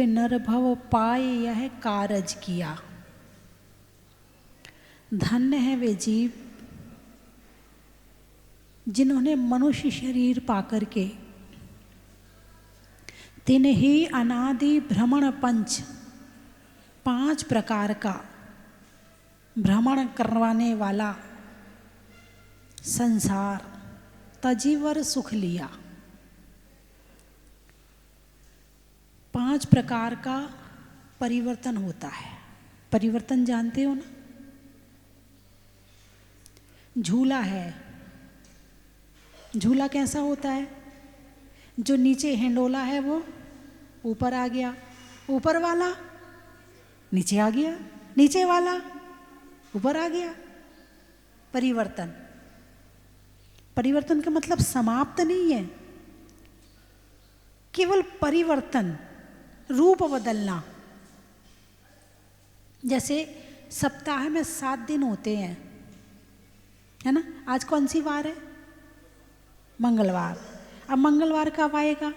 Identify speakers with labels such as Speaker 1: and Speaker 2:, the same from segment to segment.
Speaker 1: जीव नरभव पाए यह कारज किया। धन्य है वे जीव जिन्होंने मनुष्य शरीर पाकर के तिन्ही अनादि भ्रमण पंच 5 प्रकार का भ्रमण करवाने वाला संसार तजीवर सुख लिया। 5 प्रकार का परिवर्तन होता है। परिवर्तन जानते हो ना? झूला है, झूला कैसा होता है? जो नीचे हिंडोला है वो ऊपर आ गया, ऊपर वाला नीचे आ गया, नीचे वाला ऊपर आ गया। परिवर्तन, परिवर्तन का मतलब समाप्त नहीं है, केवल परिवर्तन, रूप बदलना। जैसे सप्ताह में 7 दिन होते हैं, है ना? आज कौन सी वार है? मंगलवार। अब मंगलवार कब आएगा?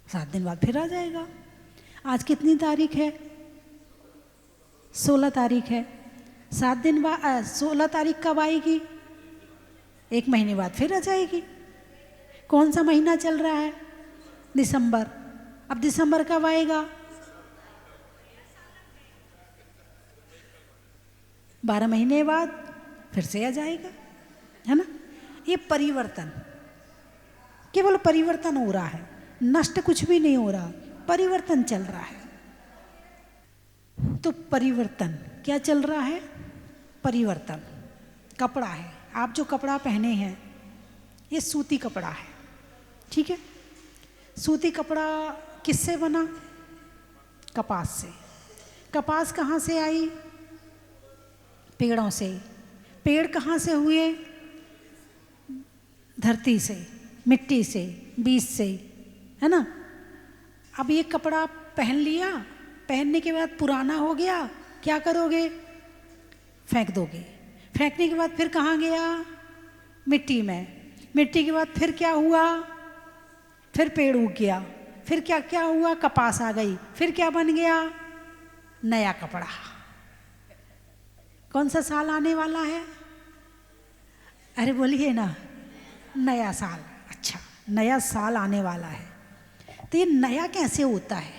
Speaker 1: 7 दिन बाद फिर आ जाएगा। आज कितनी तारीख है? 16 तारीख है। 7 दिन बाद 16 तारीख कब आएगी? 1 महीने बाद फिर आ जाएगी। कौन सा महीना चल रहा है? दिसंबर। अब दिसंबर कब आएगा? 12 महीने बाद फिर से आ जाएगा, है ना? ये परिवर्तन, केवल परिवर्तन हो रहा है, नष्ट कुछ भी नहीं हो रहा, परिवर्तन चल रहा है। तो परिवर्तन क्या चल रहा है? परिवर्तन। कपड़ा है, आप जो कपड़ा पहने हैं ये सूती कपड़ा है, ठीक है? सूती कपड़ा किससे बना? कपास से। कपास कहाँ से आई? पेड़ों से। पेड़ कहाँ से हुए? धरती से, मिट्टी से, बीज से, है ना? अब ये कपड़ा पहन लिया, पहनने के बाद पुराना हो गया, क्या करोगे? फेंक दोगे। फेंकने के बाद फिर कहाँ गया? मिट्टी में। मिट्टी के बाद फिर क्या हुआ? फिर पेड़ उग गया। फिर क्या क्या हुआ? कपास आ गई। फिर क्या बन गया? नया कपड़ा। कौन सा साल आने वाला है? अरे बोलिए ना, नया साल। अच्छा, नया साल आने वाला है। तो ये नया कैसे होता है?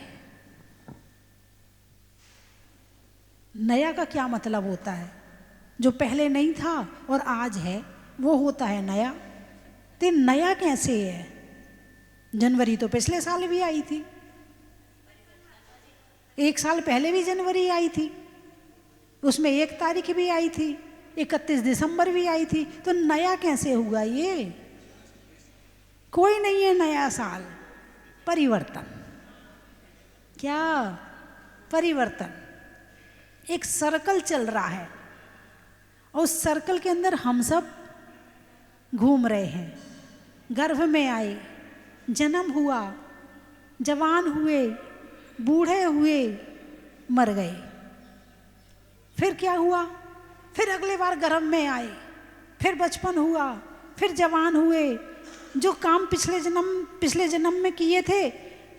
Speaker 1: नया का क्या मतलब होता है? जो पहले नहीं था और आज है वो होता है नया। तो ये नया कैसे है? जनवरी तो पिछले साल भी आई थी, 1 साल पहले भी जनवरी आई थी, उसमें 1 तारीख भी आई थी, 31 दिसंबर भी आई थी। तो नया कैसे हुआ? ये कोई नहीं है नया साल। परिवर्तन। क्या? परिवर्तन। एक सर्कल चल रहा है और उस सर्कल के अंदर हम सब घूम रहे हैं। गर्भ में आए, जन्म हुआ, जवान हुए, बूढ़े हुए, मर गए। फिर क्या हुआ? फिर अगले बार गर्भ में आए, फिर बचपन हुआ, फिर जवान हुए। जो काम पिछले जन्म में किए थे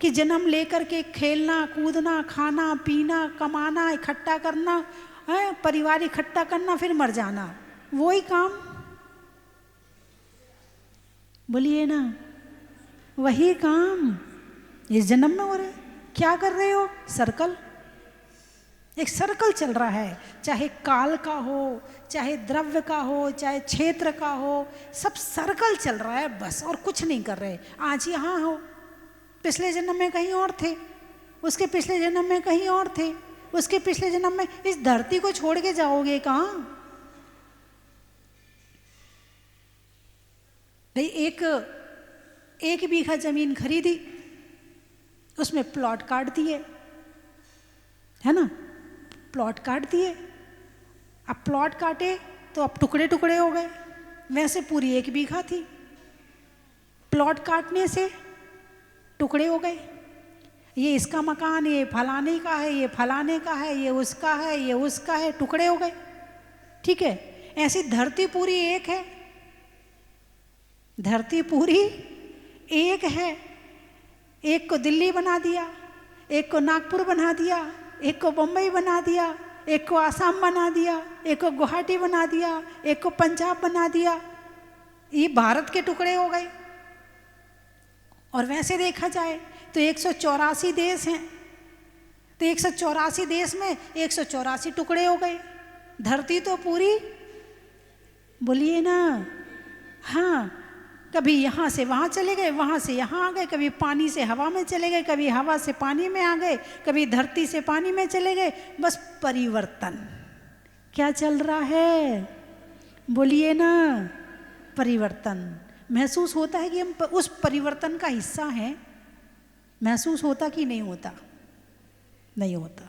Speaker 1: कि जन्म लेकर के खेलना, कूदना, खाना, पीना, कमाना, इकट्ठा करना, परिवार इकट्ठा करना, फिर मर जाना, वही काम। बोलिए ना, वही काम इस जन्म में हो रहा है। क्या कर रहे हो? सर्कल। एक सर्कल चल रहा है, चाहे काल का हो, चाहे द्रव्य का हो, चाहे क्षेत्र का हो, सब सर्कल चल रहा है बस, और कुछ नहीं कर रहे। आज यहाँ हो, पिछले जन्म में कहीं और थे, उसके पिछले जन्म में कहीं और थे, उसके पिछले जन्म में। इस धरती को छोड़ के जाओगे कहाँ? भाई एक बीघा जमीन खरीदी, उसमें प्लॉट काट दिए, है ना? प्लॉट काट दिए। अब प्लॉट काटे तो अब टुकड़े टुकड़े हो गए। वैसे पूरी 1 बीघा थी, प्लॉट काटने से टुकड़े हो गए। ये इसका मकान, ये फलाने का है, ये फलाने का है, ये उसका है, ये उसका है, टुकड़े हो गए। ठीक है? ऐसी धरती पूरी एक है, धरती पूरी एक है, एक को दिल्ली बना दिया, एक को नागपुर बना दिया, एक को बम्बई बना दिया, एक को आसाम बना दिया, एक को गुवाहाटी बना दिया, एक को पंजाब बना दिया। ये भारत के टुकड़े हो गए। और वैसे देखा जाए तो 184 देश हैं, तो 184 देश में 184 टुकड़े हो गए। धरती तो पूरी, बोलिए ना, हाँ, कभी यहाँ से वहाँ चले गए, वहाँ से यहाँ आ गए, कभी पानी से हवा में चले गए, कभी हवा से पानी में आ गए, कभी धरती से पानी में चले गए। बस परिवर्तन क्या चल रहा है, बोलिए ना, परिवर्तन। महसूस होता है कि हम उस परिवर्तन का हिस्सा हैं? महसूस होता कि नहीं होता? नहीं होता।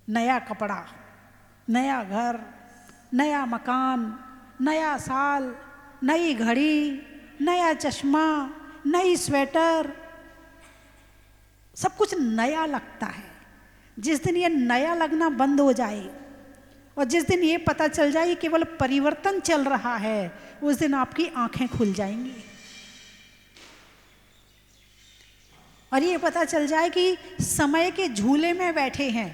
Speaker 1: नया कपड़ा, नया घर, नया मकान, नया साल, नई घड़ी, नया चश्मा, नई स्वेटर, सब कुछ नया लगता है। जिस दिन ये नया लगना बंद हो जाए और जिस दिन ये पता चल जाए केवल परिवर्तन चल रहा है, उस दिन आपकी आंखें खुल जाएंगी और ये पता चल जाए कि समय के झूले में बैठे हैं,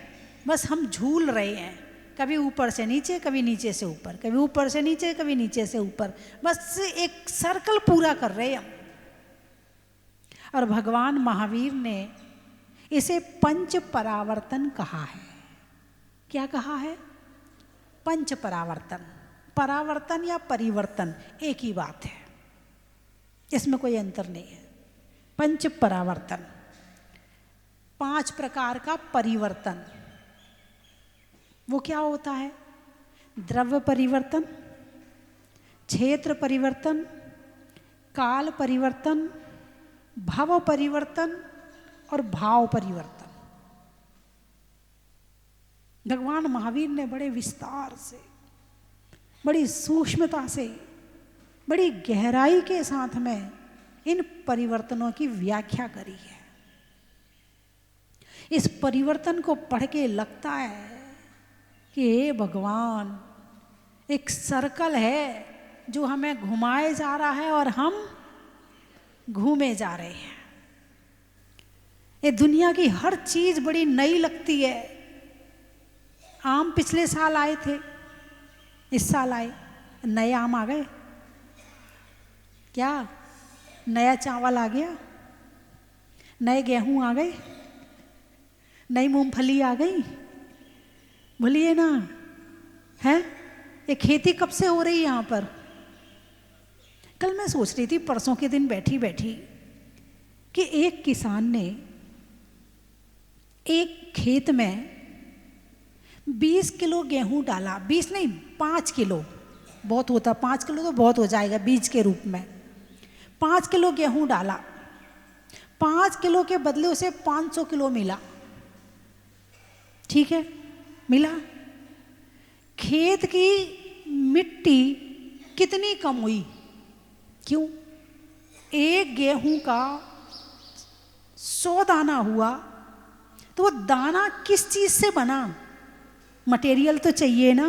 Speaker 1: बस हम झूल रहे हैं, कभी ऊपर से नीचे, कभी नीचे से ऊपर, कभी ऊपर से नीचे, कभी नीचे से ऊपर, बस एक सर्कल पूरा कर रहे हैं हम। और भगवान महावीर ने इसे पंच परावर्तन कहा है। क्या कहा है? पंच परावर्तन। परावर्तन या परिवर्तन एक ही बात है, इसमें कोई अंतर नहीं है। पंच परावर्तन, 5 प्रकार का परिवर्तन। वो क्या होता है? द्रव्य परिवर्तन, क्षेत्र परिवर्तन, काल परिवर्तन, भव परिवर्तन और भाव परिवर्तन। भगवान महावीर ने बड़े विस्तार से, बड़ी सूक्ष्मता से, बड़ी गहराई के साथ में इन परिवर्तनों की व्याख्या करी है। इस परिवर्तन को पढ़ के लगता है कि हे भगवान, एक सर्कल है जो हमें घुमाए जा रहा है और हम घूमे जा रहे हैं। ये दुनिया की हर चीज बड़ी नई लगती है। आम पिछले साल आए थे, इस साल आए, नए आम आ गए क्या? नया चावल आ गया, नए गेहूं आ गए, नई मूंगफली आ गई, बोलिए ना, है? ये खेती कब से हो रही है यहाँ पर? कल मैं सोच रही थी, परसों के दिन बैठी बैठी, कि एक किसान ने एक खेत में 20 किलो गेहूं डाला। 20 नहीं, 5 किलो बहुत होता, 5 किलो तो बहुत हो जाएगा बीज के रूप में। 5 किलो गेहूं डाला, 5 किलो के बदले उसे 500 किलो मिला। ठीक है, मिला। खेत की मिट्टी कितनी कम हुई? क्यों? एक गेहूं का 100 दाना हुआ, तो वो दाना किस चीज से बना? मटेरियल तो चाहिए ना।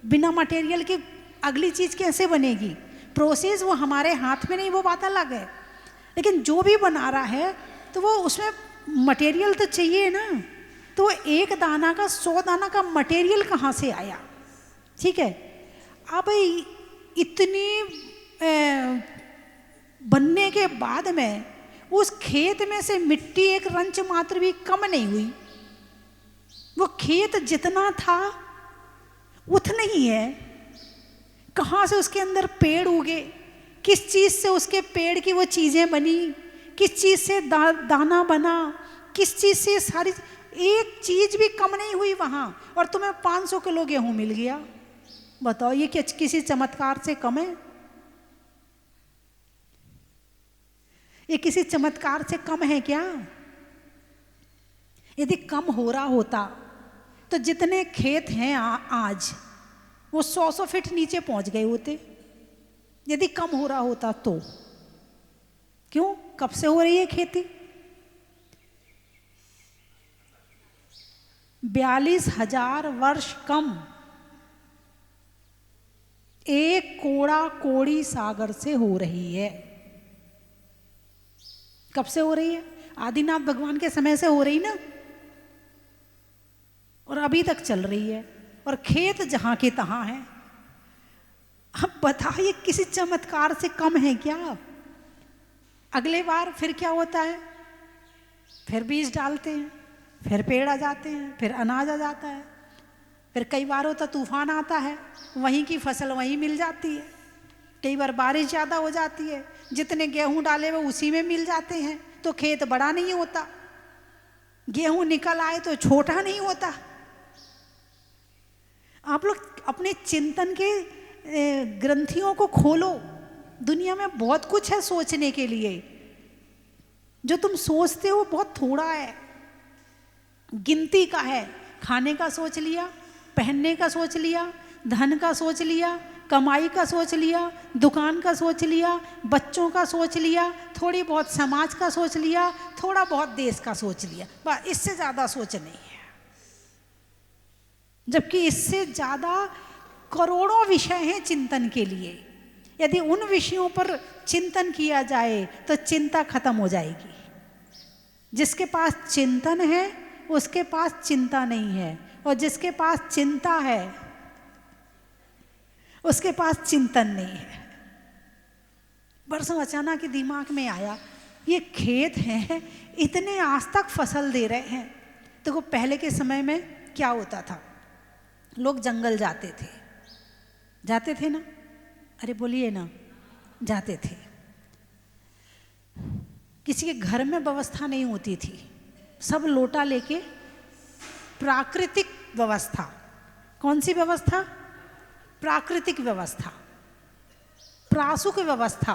Speaker 1: बिना मटेरियल के अगली चीज कैसे बनेगी? प्रोसेस वो हमारे हाथ में नहीं, वो बात अलग है। लेकिन जो भी बना रहा है तो वो उसमें मटेरियल तो चाहिए ना। तो एक दाना का 100 दाना का मटेरियल कहाँ से आया? ठीक है, अब इतनी बनने के बाद में उस खेत में से मिट्टी एक रंच मात्र भी कम नहीं हुई। वो खेत जितना था उतना ही है। कहाँ से उसके अंदर पेड़ उगे? किस चीज़ से उसके पेड़ की वो चीज़ें बनी? किस चीज़ से दाना बना? किस चीज़ से सारी, एक चीज़ भी कम नहीं हुई वहाँ, और तुम्हें 500 किलो गेहूं मिल गया। बताओ, ये क्या किसी चमत्कार से कम है? ये किसी चमत्कार से कम है क्या? यदि कम हो रहा होता तो जितने खेत हैं आज, वो 100 फीट नीचे पहुंच गए होते। यदि कम हो रहा होता तो क्यों? कब से हो रही है खेती? 42,000 वर्ष कम, एक कोड़ा कोड़ी सागर से हो रही है। कब से हो रही है? आदिनाथ भगवान के समय से हो रही ना, और अभी तक चल रही है, और खेत जहां के तहां है। अब बताइए किसी चमत्कार से कम है क्या? अगले बार फिर क्या होता है, फिर बीज डालते हैं, फिर पेड़ आ जाते हैं, फिर अनाज आ जाता है, फिर कई बार होता तूफान आता है, वहीं की फसल वहीं मिल जाती है। कई बार बारिश ज़्यादा हो जाती है, जितने गेहूं डाले वो उसी में मिल जाते हैं, तो खेत बड़ा नहीं होता। गेहूं निकल आए तो छोटा नहीं होता। आप लोग अपने चिंतन के ग्रंथियों को खोलो। दुनिया में बहुत कुछ है सोचने के लिए। जो तुम सोचते हो बहुत थोड़ा है, गिनती का है। खाने का सोच लिया, पहनने का सोच लिया, धन का सोच लिया, कमाई का सोच लिया, दुकान का सोच लिया, बच्चों का सोच लिया, थोड़ी बहुत समाज का सोच लिया, थोड़ा बहुत देश का सोच लिया, बस इससे ज़्यादा सोच नहीं है। जबकि इससे ज़्यादा करोड़ों विषय हैं चिंतन के लिए। यदि उन विषयों पर चिंतन किया जाए तो चिंता खत्म हो जाएगी। जिसके पास चिंतन है उसके पास चिंता नहीं है, और जिसके पास चिंता है उसके पास चिंतन नहीं है। परसों अचानक के दिमाग में आया, ये खेत हैं, इतने आज तक फसल दे रहे हैं। तो पहले के समय में क्या होता था, लोग जंगल जाते थे ना, अरे बोलिए ना, जाते थे। किसी के घर में व्यवस्था नहीं होती थी, सब लोटा लेके, प्राकृतिक व्यवस्था। कौन सी व्यवस्था? प्राकृतिक व्यवस्था, प्रासुक व्यवस्था,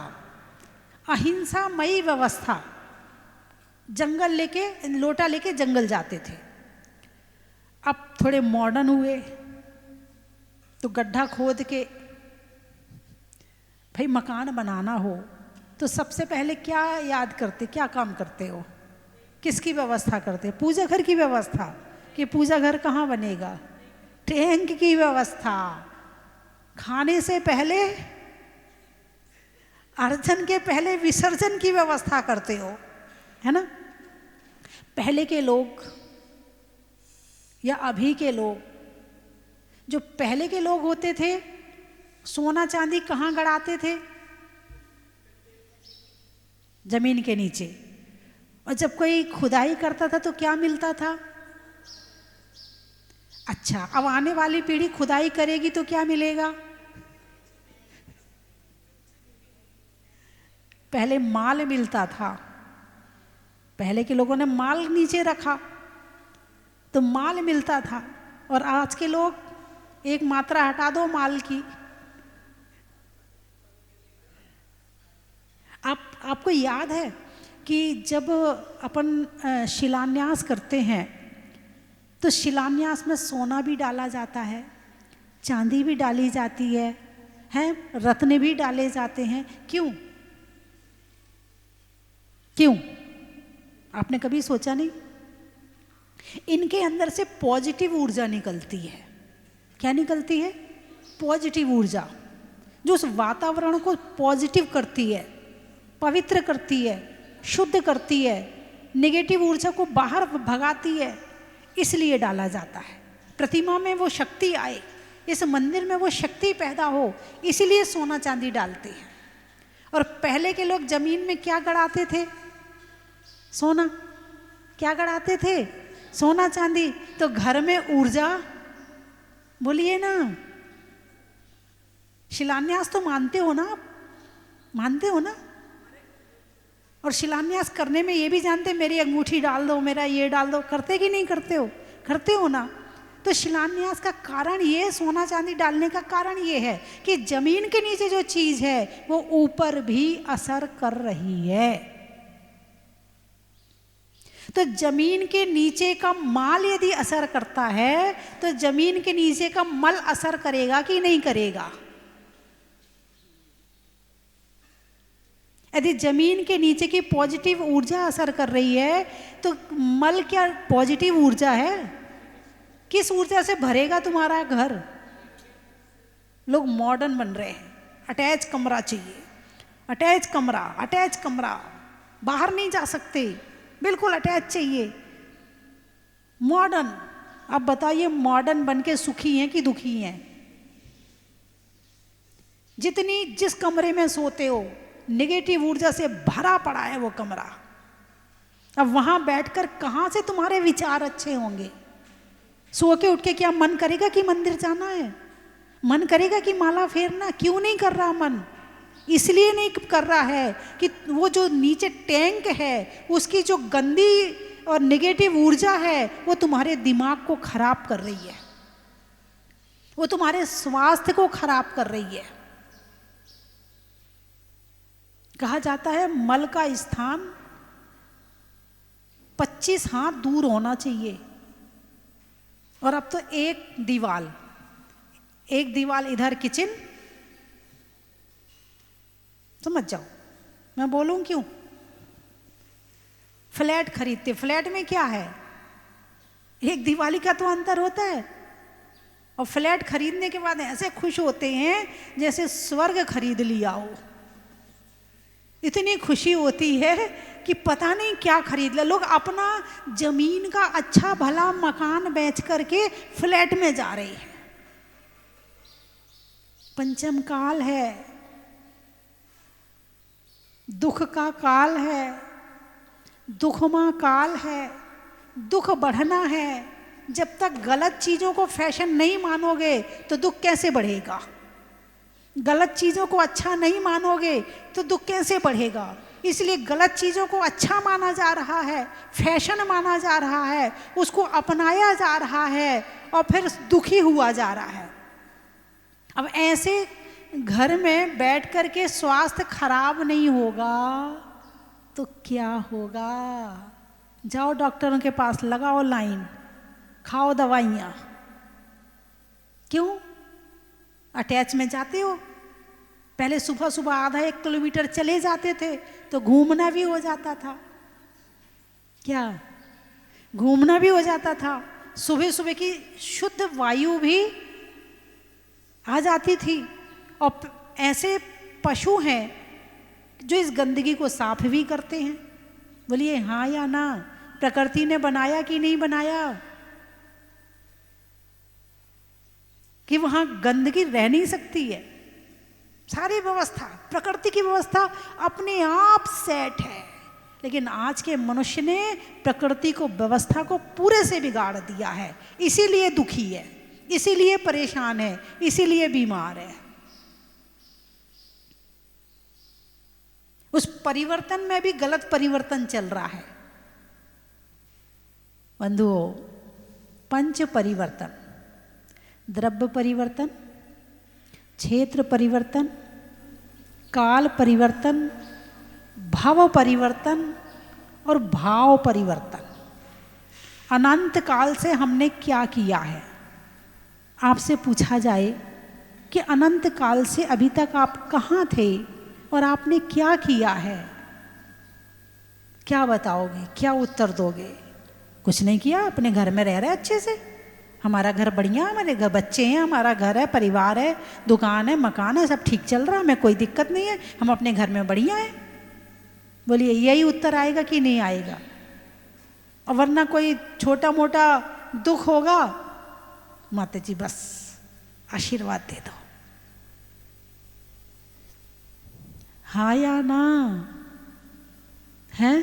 Speaker 1: अहिंसामयी व्यवस्था। जंगल लेके, लोटा लेके जंगल जाते थे। अब थोड़े मॉडर्न हुए तो गड्ढा खोद के, भाई मकान बनाना हो तो सबसे पहले क्या याद करते, क्या काम करते हो, किसकी व्यवस्था करते? पूजा घर की व्यवस्था। कि पूजा घर कहाँ बनेगा? टैंक की व्यवस्था। खाने से पहले, अर्चन के पहले विसर्जन की व्यवस्था करते हो, है ना? पहले के लोग या अभी के लोग, जो पहले के लोग होते थे, सोना चांदी कहाँ गड़ाते थे? जमीन के नीचे। और जब कोई खुदाई करता था तो क्या मिलता था? अच्छा, अब आने वाली पीढ़ी खुदाई करेगी तो क्या मिलेगा? पहले माल मिलता था। पहले के लोगों ने माल नीचे रखा तो माल मिलता था, और आज के लोग एक मात्रा हटा दो माल की। आपको याद है कि जब अपन शिलान्यास करते हैं तो शिलान्यास में सोना भी डाला जाता है, चांदी भी डाली जाती है, रत्न भी डाले जाते हैं। क्यों? क्यों? आपने कभी सोचा नहीं? इनके अंदर से पॉजिटिव ऊर्जा निकलती है। क्या निकलती है? पॉजिटिव ऊर्जा, जो उस वातावरण को पॉजिटिव करती है, पवित्र करती है, शुद्ध करती है, नेगेटिव ऊर्जा को बाहर भगाती है। इसलिए डाला जाता है। प्रतिमा में वो शक्ति आए, इस मंदिर में वो शक्ति पैदा हो, इसलिए सोना चांदी डालते हैं। और पहले के लोग जमीन में क्या गड़ाते थे? सोना। क्या गड़ाते थे? सोना चांदी। तो घर में ऊर्जा, बोलिए ना, शिलान्यास तो मानते हो ना आप? मानते हो ना? और शिलान्यास करने में ये भी जानते, मेरी अंगूठी डाल दो, मेरा ये डाल दो। करते कि नहीं करते हो? करते हो ना? तो शिलान्यास का कारण ये, सोना चांदी डालने का कारण ये है कि जमीन के नीचे जो चीज है वो ऊपर भी असर कर रही है। तो जमीन के नीचे का माल यदि असर करता है तो जमीन के नीचे का मल असर करेगा कि नहीं करेगा? यदि जमीन के नीचे की पॉजिटिव ऊर्जा असर कर रही है तो मल क्या पॉजिटिव ऊर्जा है? किस ऊर्जा से भरेगा तुम्हारा घर? लोग मॉडर्न बन रहे हैं, अटैच कमरा चाहिए, अटैच कमरा, अटैच कमरा, बाहर नहीं जा सकते, बिल्कुल अटैच चाहिए, मॉडर्न। अब बताइए मॉडर्न बन के सुखी हैं कि दुखी हैं? जिस कमरे में सोते हो नेगेटिव ऊर्जा से भरा पड़ा है वो कमरा। अब वहां बैठकर कहां से तुम्हारे विचार अच्छे होंगे? सो के उठ के क्या मन करेगा कि मंदिर जाना है? मन करेगा कि माला फेरना? क्यों नहीं कर रहा मन? इसलिए नहीं कर रहा है कि वो जो नीचे टैंक है उसकी जो गंदी और नेगेटिव ऊर्जा है वो तुम्हारे दिमाग को खराब कर रही है, वो तुम्हारे स्वास्थ्य को खराब कर रही है। कहा जाता है मल का स्थान 25 हाथ दूर होना चाहिए, और अब तो एक दीवाल इधर किचन। समझ जाओ मैं बोलूं क्यों? फ्लैट खरीदते, फ्लैट में क्या है, एक दिवाली का तो अंतर होता है, और फ्लैट खरीदने के बाद ऐसे खुश होते हैं जैसे स्वर्ग खरीद लिया हो। इतनी खुशी होती है कि पता नहीं क्या खरीद लिया। लोग अपना जमीन का अच्छा भला मकान बेच करके फ्लैट में जा रहे हैं। पंचम काल है, दुख का काल है, दुखमा काल है, दुख बढ़ना है। जब तक गलत चीजों को फैशन नहीं मानोगे तो दुख कैसे बढ़ेगा? गलत चीजों को अच्छा नहीं मानोगे तो दुख कैसे बढ़ेगा? इसलिए गलत चीजों को अच्छा माना जा रहा है, फैशन माना जा रहा है, उसको अपनाया जा रहा है और फिर दुखी हुआ जा रहा है। अब ऐसे घर में बैठ करके स्वास्थ्य खराब नहीं होगा तो क्या होगा? जाओ डॉक्टरों के पास, लगाओ लाइन, खाओ दवाइयाँ। क्यों? अटैच में जाते हो। पहले सुबह सुबह आधा 1 किलोमीटर चले जाते थे तो घूमना भी हो जाता था। क्या? घूमना भी हो जाता था। सुबह सुबह की शुद्ध वायु भी आ जाती थी। और ऐसे पशु हैं जो इस गंदगी को साफ भी करते हैं। बोलिए हाँ या ना? प्रकृति ने बनाया कि नहीं बनाया कि वहां गंदगी रह नहीं सकती है? सारी व्यवस्था, प्रकृति की व्यवस्था अपने आप सेट है। लेकिन आज के मनुष्य ने प्रकृति को, व्यवस्था को पूरे से बिगाड़ दिया है। इसीलिए दुखी है, इसीलिए परेशान है, इसीलिए बीमार है। उस परिवर्तन में भी गलत परिवर्तन चल रहा है। बंधुओं, पंच परिवर्तन, द्रव्य परिवर्तन, क्षेत्र परिवर्तन, काल परिवर्तन, भाव परिवर्तन और भाव परिवर्तन। अनंत काल से हमने क्या किया है? आपसे पूछा जाए कि अनंत काल से अभी तक आप कहाँ थे और आपने क्या किया है? क्या बताओगे? क्या उत्तर दोगे? कुछ नहीं किया, अपने घर में रह रहे अच्छे से। हमारा घर बढ़िया, हमारे घर बच्चे हैं, हमारा घर है, परिवार है, दुकान है, मकान है, सब ठीक चल रहा है, हमें कोई दिक्कत नहीं है, हम अपने घर में बढ़िया है। बोलिए यही उत्तर आएगा कि नहीं आएगा? और वरना कोई छोटा मोटा दुख होगा, माता जी बस आशीर्वाद दे दो, हाँ या ना? है?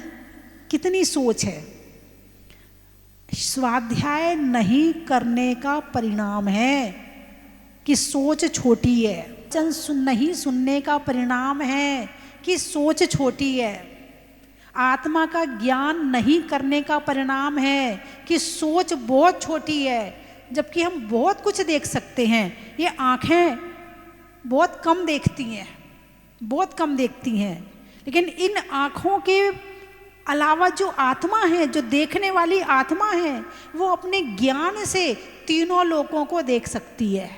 Speaker 1: कितनी सोच है। स्वाध्याय नहीं करने का परिणाम है कि सोच छोटी है। वचन नहीं सुनने का परिणाम है कि सोच छोटी है। आत्मा का ज्ञान नहीं करने का परिणाम है कि सोच बहुत छोटी है। जबकि हम बहुत कुछ देख सकते हैं, ये आंखें बहुत कम देखती हैं, बहुत कम देखती हैं। लेकिन इन आँखों के अलावा जो आत्मा है, जो देखने वाली आत्मा है, वो अपने ज्ञान से तीनों लोकों को देख सकती है।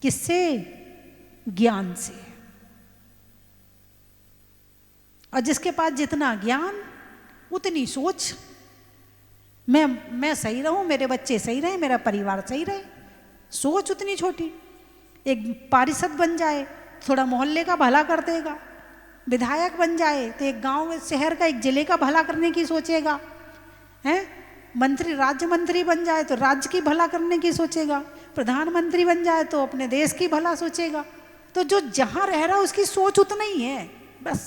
Speaker 1: किससे? ज्ञान से। और जिसके पास जितना ज्ञान उतनी सोच। मैं सही रहूं, मेरे बच्चे सही रहे, मेरा परिवार सही रहे। सोच उतनी छोटी। एक पारिषद बन जाए, थोड़ा मोहल्ले का भला कर देगा, विधायक बन जाए तो एक गांव शहर का एक जिले का भला करने की सोचेगा, हैं? मंत्री राज्य मंत्री बन जाए तो राज्य की भला करने की सोचेगा, प्रधानमंत्री बन जाए तो अपने देश की भला सोचेगा। तो जो जहाँ रह रहा है उसकी सोच उतना ही है बस।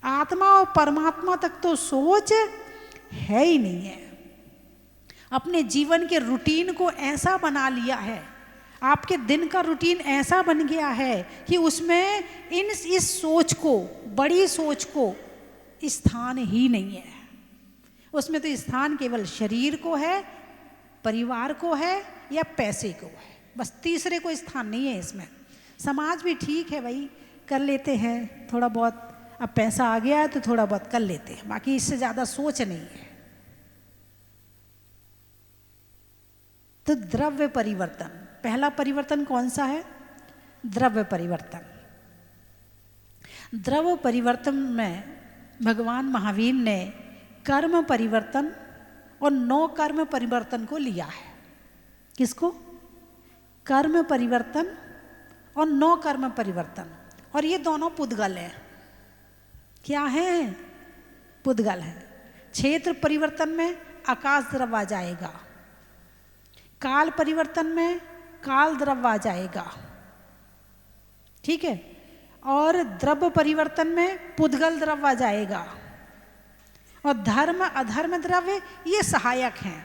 Speaker 1: आत्मा और परमात्मा तक तो सोच है ही नहीं है। अपने जीवन के रूटीन को ऐसा बना लिया है, आपके दिन का रूटीन ऐसा बन गया है कि उसमें इस सोच को, बड़ी सोच को स्थान ही नहीं है। उसमें तो स्थान केवल शरीर को है, परिवार को है या पैसे को है, बस तीसरे को स्थान नहीं है इसमें। समाज भी ठीक है भाई, कर लेते हैं थोड़ा बहुत, अब पैसा आ गया है तो थोड़ा बहुत कर लेते हैं, बाकी इससे ज़्यादा सोच नहीं है। तो द्रव्य परिवर्तन, पहला परिवर्तन कौन सा है? द्रव्य परिवर्तन। द्रव्य परिवर्तन में भगवान महावीर ने कर्म परिवर्तन और नौ कर्म परिवर्तन को लिया है। किसको? कर्म परिवर्तन और नौ कर्म परिवर्तन। और ये दोनों पुद्गल हैं। क्या है? पुद्गल है। क्षेत्र परिवर्तन में आकाश द्रव्य आ जाएगा, काल परिवर्तन में काल द्रव्य आ जाएगा, ठीक है, और द्रव्य परिवर्तन में पुद्गल द्रव्य आ जाएगा, और धर्म अधर्म द्रव्य ये सहायक हैं।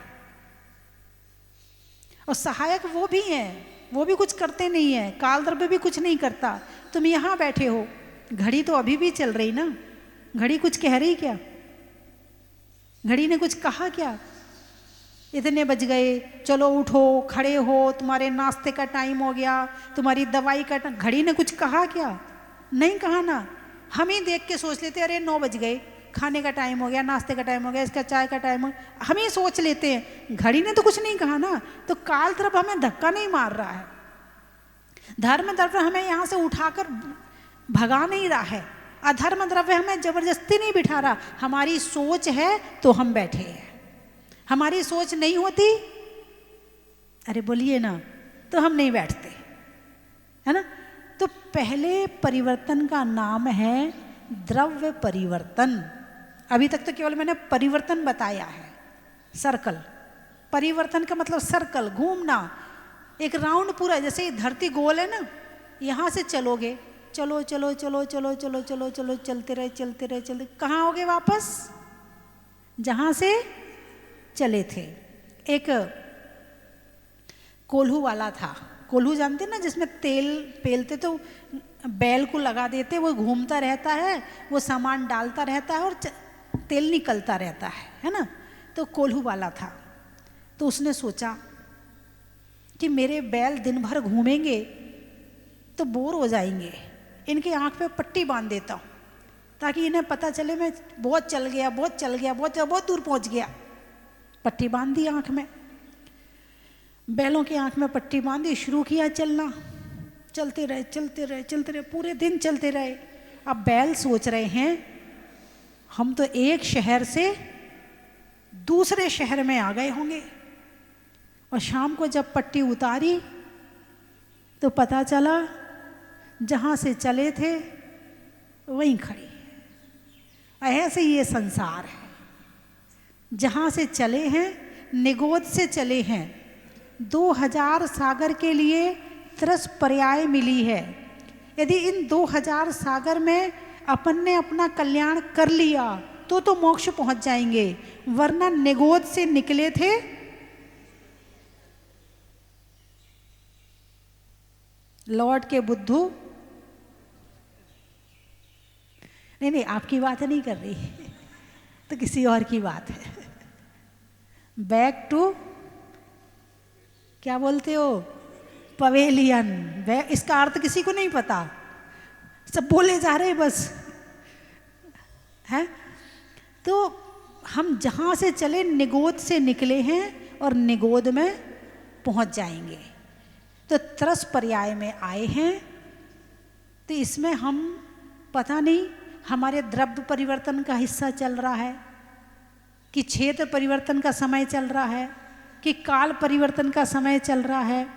Speaker 1: और सहायक वो भी हैं, वो भी कुछ करते नहीं है, काल द्रव्य भी कुछ नहीं करता। तुम यहाँ बैठे हो, घड़ी तो अभी भी चल रही ना, घड़ी कुछ कह रही क्या? घड़ी ने कुछ कहा क्या? इतने बज गए, चलो उठो, खड़े हो, तुम्हारे नाश्ते का टाइम हो गया, तुम्हारी दवाई का टाइम, घड़ी ने कुछ कहा क्या? नहीं कहा ना। हम ही देख के सोच लेते अरे 9 बज गए, खाने का टाइम हो गया, नाश्ते का टाइम हो गया, इसका चाय का टाइम हो गया, हम ही सोच लेते हैं। घड़ी ने तो कुछ नहीं कहा ना। तो काल तरफ हमें धक्का नहीं मार रहा है, धर्म द्रव्य हमें यहाँ से उठाकर भगा नहीं रहा है, अधर्म द्रव्य हमें जबरदस्ती नहीं बिठा रहा। हमारी सोच है तो हम बैठे हैं, हमारी सोच नहीं होती, अरे बोलिए ना, तो हम नहीं बैठते, है ना। तो पहले परिवर्तन का नाम है द्रव्य परिवर्तन। अभी तक तो केवल मैंने परिवर्तन बताया है, सर्कल। परिवर्तन का मतलब सर्कल, घूमना, एक राउंड पूरा। जैसे धरती गोल है ना, यहाँ से चलोगे, चलो चलो चलो चलो चलो चलो चलो, चलते रहे चलते रहे चलते, कहाँ होगे वापस? जहाँ से चले थे। एक कोल्हू वाला था, कोल्हू जानते ना, जिसमें तेल पेलते तो बैल को लगा देते, वो घूमता रहता है, वो सामान डालता रहता है और तेल निकलता रहता है ना। तो कोल्हू वाला था, तो उसने सोचा कि मेरे बैल दिन भर घूमेंगे तो बोर हो जाएंगे, इनकी आँख पे पट्टी बांध देता हूँ ताकि इन्हें पता चले मैं बहुत चल गया, बहुत चल गया, बहुत दूर पहुँच गया। पट्टी बांध दी आँख में, बैलों की आँख में पट्टी बांधी, शुरू किया चलना, चलते रहे चलते रहे चलते रहे, पूरे दिन चलते रहे। अब बैल सोच रहे हैं हम तो एक शहर से दूसरे शहर में आ गए होंगे। और शाम को जब पट्टी उतारी तो पता चला जहाँ से चले थे वहीं खड़ी। ऐसे ये संसार है, जहाँ से चले हैं, निगोद से चले हैं, 2000 सागर के लिए 30 पर्याय मिली है। यदि इन 2000 सागर में अपन ने अपना कल्याण कर लिया तो मोक्ष पहुंच जाएंगे, वरना निगोद से निकले थे लौट के बुद्धू। नहीं, आपकी बात नहीं कर रही तो किसी और की बात है। बैक टू, क्या बोलते हो, पवेलियन। इसका अर्थ किसी को नहीं पता, सब बोले जा रहे बस, है। तो हम जहाँ से चले, निगोद से निकले हैं और निगोद में पहुँच जाएंगे। तो 30 पर्याय में आए हैं। तो इसमें हम पता नहीं हमारे द्रव्य परिवर्तन का हिस्सा चल रहा है कि क्षेत्र परिवर्तन का समय चल रहा है कि काल परिवर्तन का समय चल रहा है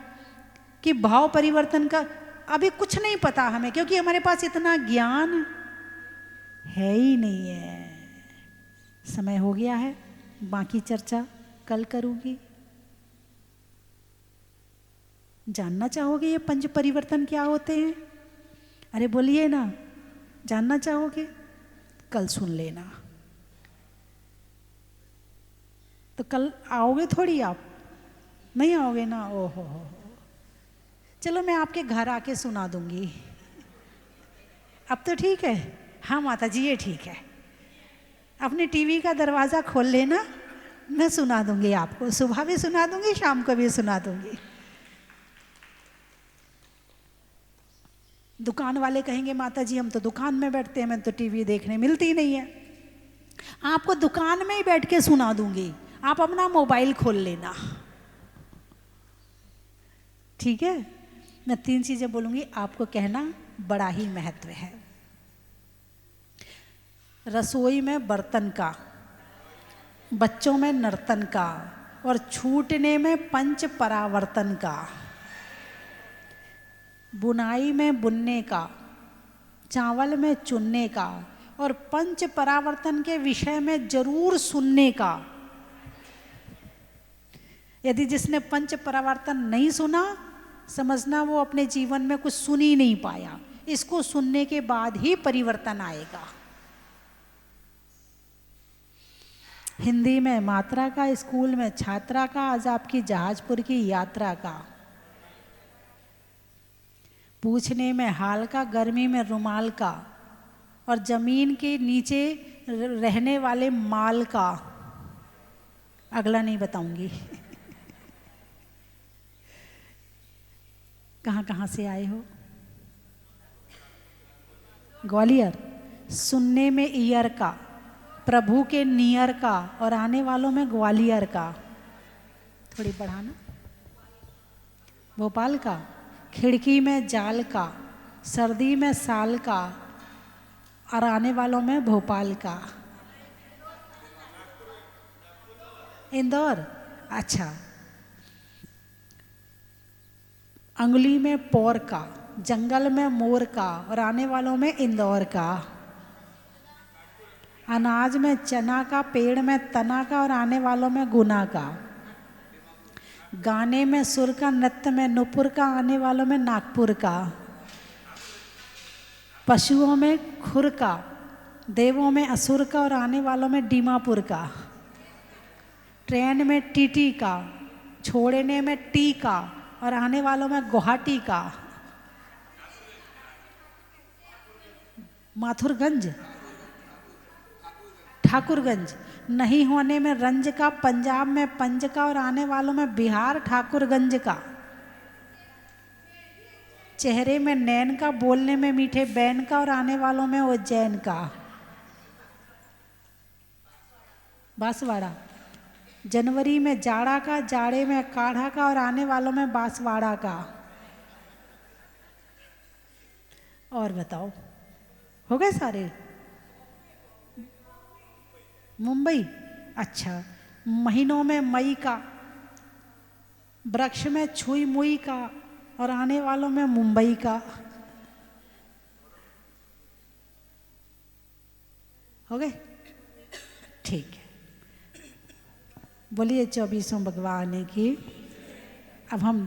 Speaker 1: कि भाव परिवर्तन का, अभी कुछ नहीं पता हमें, क्योंकि हमारे पास इतना ज्ञान है ही नहीं है। समय हो गया है, बाकी चर्चा कल करूँगी। जानना चाहोगे ये पंच परिवर्तन क्या होते हैं? अरे बोलिए ना, जानना चाहोगे? कल सुन लेना। तो कल आओगे थोड़ी आप? नहीं आओगे ना? ओहो हो। चलो मैं आपके घर आके सुना दूंगी। अब तो ठीक है? हाँ माता जी ये ठीक है। अपने टीवी का दरवाज़ा खोल लेना, मैं सुना दूंगी आपको। सुबह भी सुना दूंगी, शाम को भी सुना दूंगी। दुकान वाले कहेंगे माता जी हम तो दुकान में बैठते हैं, मैं तो टीवी देखने मिलती नहीं है। आपको दुकान में ही बैठ के सुना दूंगी, आप अपना मोबाइल खोल लेना, ठीक है? मैं 3 चीज़ें बोलूँगी, आपको कहना बड़ा ही महत्व है। रसोई में बर्तन का, बच्चों में नर्तन का, और छूटने में पंच परावर्तन का। बुनाई में बुनने का, चावल में चुनने का, और पंच परावर्तन के विषय में जरूर सुनने का। यदि जिसने पंच परावर्तन नहीं सुना, समझना वो अपने जीवन में कुछ सुन ही नहीं पाया। इसको सुनने के बाद ही परिवर्तन आएगा। हिंदी में मात्रा का, स्कूल में छात्रा का, आज आपकी जहाजपुर की यात्रा का। पूछने में हाल का, गर्मी में रुमाल का, और जमीन के नीचे रहने वाले माल का। अगला नहीं बताऊंगी। कहाँ कहाँ से आए हो? ग्वालियर। सुनने में ईयर का, प्रभु के नियर का, और आने वालों में ग्वालियर का। थोड़ी बढ़ाना। भोपाल का। खिड़की में जाल का, सर्दी में साल का, और आने वालों में भोपाल का। इंदौर। अच्छा। अंगुली में पौर का, जंगल में मोर का, और आने वालों में इंदौर का। अनाज में चना का, पेड़ में तना का, और आने वालों में गुना का। गाने में सुर का, नृत्य में नुपुर का, आने वालों में नागपुर का। पशुओं में खुर का, देवों में असुर का, और आने वालों में दीमापुर का। ट्रेन में टीटी का, छोड़ने में टी का, और आने वालों में गुवाहाटी का। माथुरगंज, ठाकुरगंज। नहीं होने में रंज का, पंजाब में पंज का, और आने वालों में बिहार ठाकुरगंज का। चेहरे में नैन का, बोलने में मीठे बैन का, और आने वालों में उज्जैन का। बांसवाड़ा। जनवरी में जाड़ा का, जाड़े में काढ़ा का, और आने वालों में बांसवाड़ा का। और बताओ, हो गए सारे? मुंबई। अच्छा। महीनों में मई का, वृक्ष में छुई मुई का, और आने वालों में मुंबई का। हो गए? ठीक है। बोलिए 24वें भगवान की। अब हम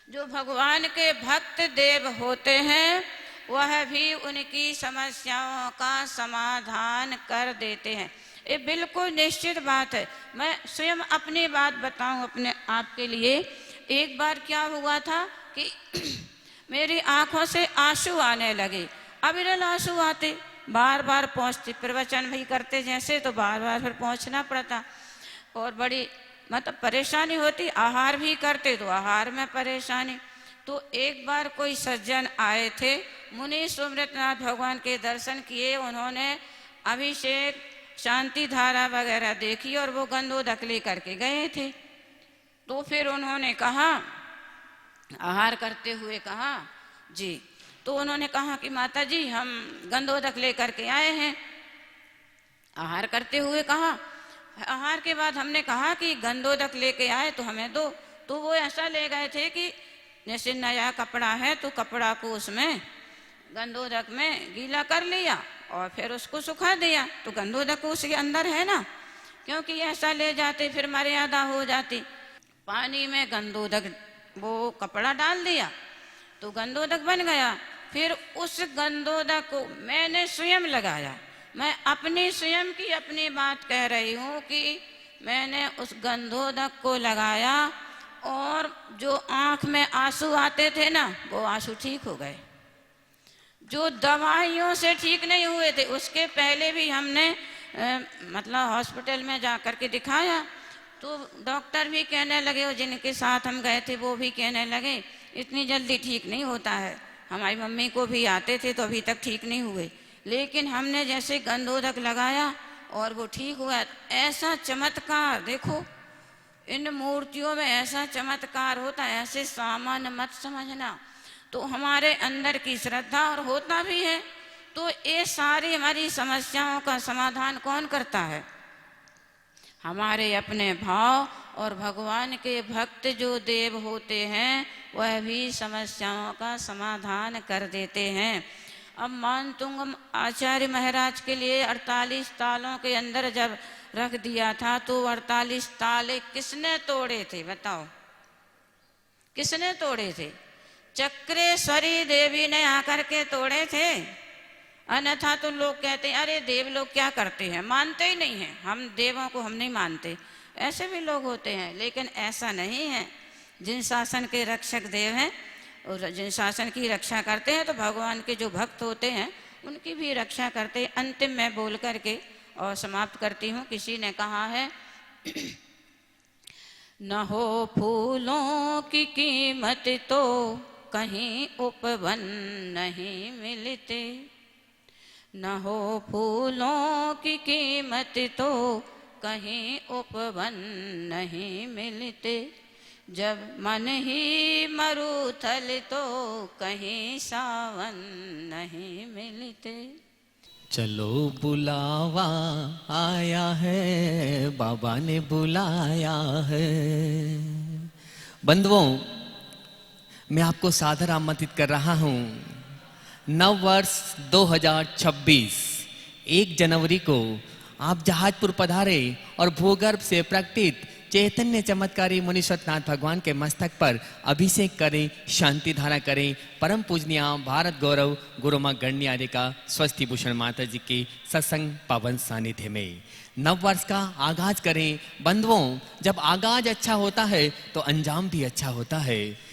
Speaker 2: जो भगवान के भक्त देव होते हैं वह भी उनकी समस्याओं का समाधान कर देते हैं। ये बिल्कुल निश्चित बात है। मैं स्वयं अपनी बात बताऊं अपने आप के लिए। एक बार क्या हुआ था कि मेरी आंखों से आंसू आने लगे। अविरल आंसू आते, बार बार पहुँचते, प्रवचन भी करते जैसे तो बार बार फिर पहुँचना पड़ता, और बड़ी मतलब परेशानी होती। आहार भी करते तो आहार में परेशानी। तो एक बार कोई सज्जन आए थे, मुनि सुमृतनाथ भगवान के दर्शन किए, उन्होंने अभिषेक शांति धारा वगैरह देखी और वो गंधोदक लेकर के गए थे। तो फिर उन्होंने कहा, आहार करते हुए कहा जी, तो उन्होंने कहा कि माता जी हम गंधोदक लेकर के आए हैं। आहार करते हुए कहा। आहार के बाद हमने कहा कि गंधोदक लेके आए तो हमें दो। तो वो ऐसा ले गए थे कि जैसे नया कपड़ा है तो कपड़ा को उसमें गंधोदक में गीला कर लिया और फिर उसको सुखा दिया। तो गंधोदक उसके अंदर है ना, क्योंकि ऐसा ले जाते फिर मर्यादा हो जाती। पानी में गंधोदक वो कपड़ा डाल दिया तो गंधोदक बन गया। फिर उस गंधोदक को मैंने स्वयं लगाया। मैं अपनी स्वयं की अपनी बात कह रही हूँ कि मैंने उस गंधोदक को लगाया और जो आंख में आंसू आते थे ना, वो आंसू ठीक हो गए। जो दवाइयों से ठीक नहीं हुए थे, उसके पहले भी हमने मतलब हॉस्पिटल में जा कर के दिखाया, तो डॉक्टर भी कहने लगे और जिनके साथ हम गए थे वो भी कहने लगे इतनी जल्दी ठीक नहीं होता है। हमारी मम्मी को भी आते थे तो अभी तक ठीक नहीं हुए, लेकिन हमने जैसे गंधोदक लगाया और वो ठीक हुआ। ऐसा चमत्कार देखो, इन मूर्तियों में ऐसा चमत्कार होता है, ऐसे सामान्य मत समझना। तो हमारे अंदर की श्रद्धा और होता भी है। तो ये सारी हमारी समस्याओं का समाधान कौन करता है? हमारे अपने भाव और भगवान के भक्त जो देव होते हैं वह भी समस्याओं का समाधान कर देते हैं। अब मानतुंग आचार्य महाराज के लिए 48 तालों के अंदर जब रख दिया था तो 48 ताले किसने तोड़े थे बताओ? किसने तोड़े थे? चक्रेश्वरी देवी ने आकर के तोड़े थे। अन्यथा तो लोग कहते हैं अरे देव लोग क्या करते हैं, मानते ही नहीं हैं, हम देवों को हम नहीं मानते, ऐसे भी लोग होते हैं। लेकिन ऐसा नहीं है। जिन शासन के रक्षक देव हैं और जिन शासन की रक्षा करते हैं तो भगवान के जो भक्त होते हैं उनकी भी रक्षा करते हैं। अंतिम में बोल करके और समाप्त करती हूँ। किसी ने कहा है न हो फूलों की कीमत तो कहीं उपवन नहीं मिलते, न हो फूलों की कीमत तो कहीं उपवन नहीं मिलते, जब मन ही मरुथल तो कहीं सावन नहीं मिलते।
Speaker 3: चलो बुलावा आया है, बाबा ने बुलाया है। बंधुओं, मैं आपको सादर आमंत्रित कर रहा हूं। नव वर्ष 2026 1 जनवरी को आप जहाजपुर पधारे और भूगर्भ से प्रकटित चैतन्य चमत्कारी मुनीश्वरनाथ भगवान के मस्तक पर अभिषेक करें, शांति धारा करें। परम पूजनीय भारत गौरव गुरु मां गण्य आर्य का स्वस्ति भूषण माता जी के सत्संग पावन सानिध्य में नव वर्ष का आगाज करें। बंधुओं, जब आगाज अच्छा होता है तो अंजाम भी अच्छा होता है।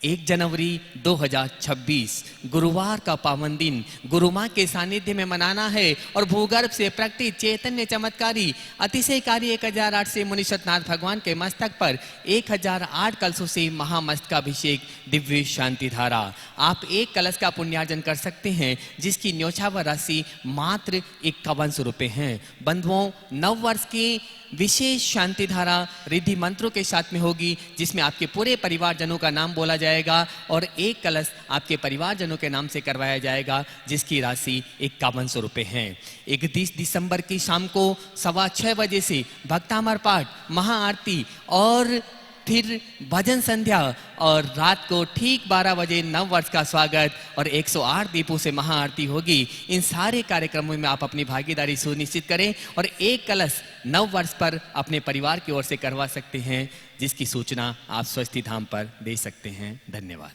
Speaker 3: 1 जनवरी 2026 गुरुवार का पावन दिन गुरु मां के सानिध्य में मनाना है और भूगर्भ से प्रकटित चैतन्य चमत्कारी अतिशयकारी 1008 से मुनीश्वरनाथ भगवान के मस्तक पर 1008 कलशों से महामस्तकाभिषेक दिव्य शांति धारा। आप एक कलश का पुण्यार्जन कर सकते हैं जिसकी न्योछावर राशि मात्र 5100 रुपये है। बंधुओं, नव वर्ष की विशेष शांति धारा रिद्धि मंत्रों के साथ में होगी, जिसमें आपके पूरे परिवारजनों का नाम बोला जाएगा और एक कलश आपके परिवारजनों के नाम से करवाया जाएगा जिसकी राशि 5100 रुपये है। 31 दिसंबर की शाम को 6:15 बजे से भक्तामर पाठ, महाआरती और फिर भजन संध्या और रात को ठीक 12 बजे नव वर्ष का स्वागत और 108 दीपों से महाआरती होगी। इन सारे कार्यक्रमों में आप अपनी भागीदारी सुनिश्चित करें और एक कलश नव वर्ष पर अपने परिवार की ओर से करवा सकते हैं, जिसकी सूचना आप स्वस्ति धाम पर दे सकते हैं। धन्यवाद।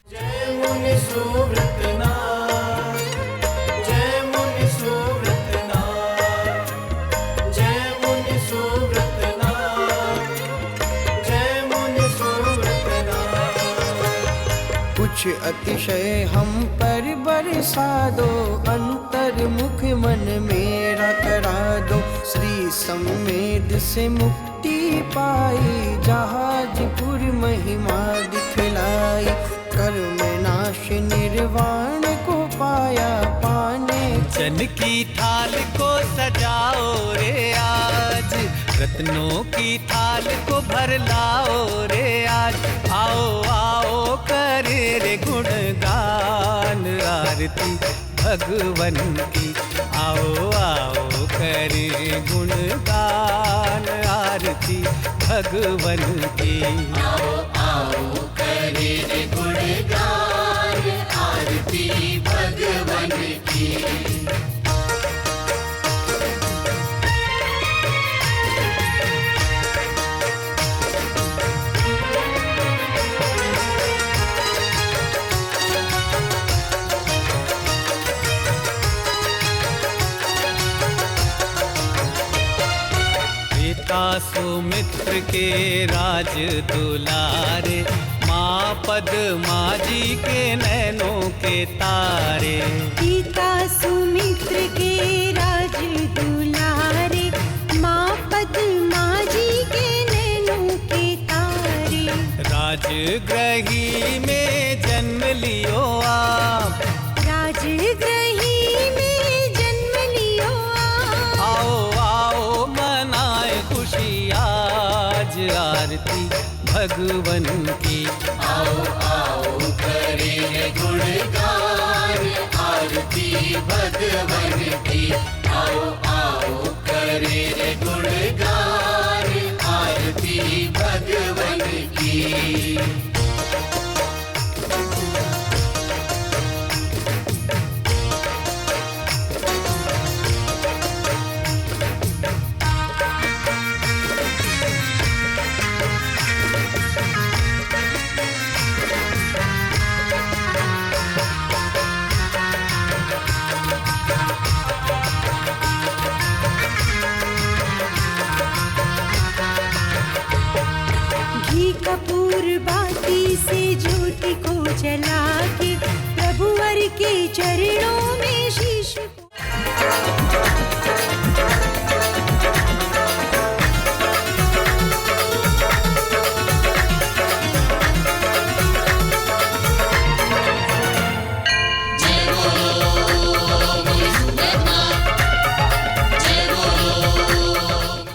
Speaker 4: जय मुनि सुव्रतनाथ, जय मुनि सुव्रतनाथ, जय मुनि सुव्रतनाथ, जय मुनि सुव्रतनाथ। कुछ अतिशय हम पर बरसा दो, अंतर मुख मन मेरा करा दो। श्री सम्मेद से मुक्ति पाई, जहाजपुर महिमा दिखलाई। कर्म नाश निर्वाण को पाया पाने,
Speaker 3: जन की थाल को सजाओ रे आज, रत्नों की थाल को भर लाओ रे आज। आओ आओ करे रे गुणगान आरती भगवन की। आओ आओ करे गुणगान आरती भगवन की।
Speaker 4: आओ आओ करे गुणगान आरती भगवान
Speaker 5: भगवन की।
Speaker 6: पिता सुमित्र के राज दुलारे, माँ पद्मा जी के नैनों के तारे।
Speaker 7: पिता सुमित्र के राज दुलारे, माँ पद्मा जी के नैनों के तारे।
Speaker 6: राजगृही में जन्म लियो आप,
Speaker 7: राजगृही में जन्म लियो आप।
Speaker 6: आओ आओ मनाए खुशी आज आरती भगवन की।
Speaker 5: आओ आओ करें गुणगान आरती भगवन की। आओ आओ करें गुणगान